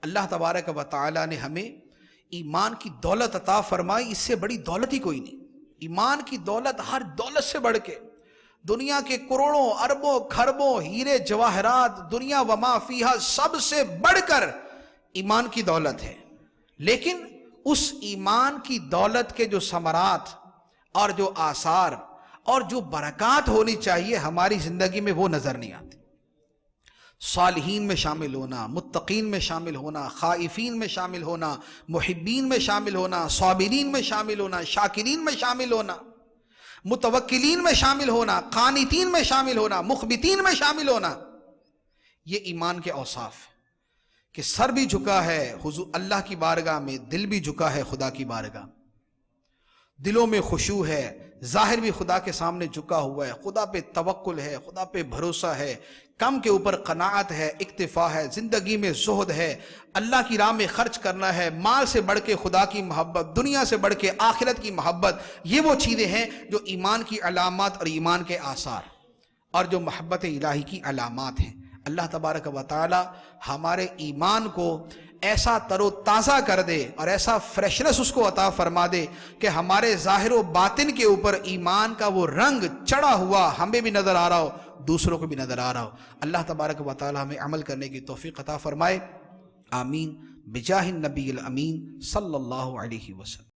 اللہ تبارک و تعالی نے ہمیں ایمان کی دولت عطا فرمائی، اس سے بڑی دولت ہی کوئی نہیں۔ ایمان کی دولت ہر دولت سے بڑھ کے، دنیا کے کروڑوں اربوں خربوں ہیرے جواہرات، دنیا وما فیہا، سب سے بڑھ کر ایمان کی دولت ہے۔ لیکن اس ایمان کی دولت کے جو ثمرات اور جو آثار اور جو برکات ہونی چاہیے ہماری زندگی میں، وہ نظر نہیں آتی۔ صالحین میں شامل ہونا، متقین میں شامل ہونا، خائفین میں شامل ہونا، محبین میں شامل ہونا، صابرین میں شامل ہونا، شاکرین میں شامل ہونا، متوکلین میں شامل ہونا، قانتین میں شامل ہونا، مخبتین میں شامل ہونا، یہ ایمان کے اوصاف ہیں کہ سر بھی جھکا ہے حضور اللہ کی بارگاہ میں، دل بھی جھکا ہے خدا کی بارگاہ میں، دلوں میں خشوع ہے، ظاہر بھی خدا کے سامنے جھکا ہوا ہے، خدا پہ توکل ہے، خدا پہ بھروسہ ہے، کم کے اوپر قناعت ہے، اکتفا ہے، زندگی میں زہد ہے، اللہ کی راہ میں خرچ کرنا ہے، مال سے بڑھ کے خدا کی محبت، دنیا سے بڑھ کے آخرت کی محبت، یہ وہ چیزیں ہیں جو ایمان کی علامات اور ایمان کے آثار اور جو محبت الہی کی علامات ہیں۔ اللہ تبارک و تعالی ہمارے ایمان کو ایسا تر و تازہ کر دے اور ایسا فریشنس اس کو عطا فرما دے کہ ہمارے ظاہر و باطن کے اوپر ایمان کا وہ رنگ چڑھا ہوا ہمیں بھی نظر آ رہا ہو، دوسروں کو بھی نظر آ رہا ہو۔ اللہ تبارک و تعالی ہمیں عمل کرنے کی توفیق عطا فرمائے، آمین، بجاہ النبی الامین صلی اللہ علیہ وسلم۔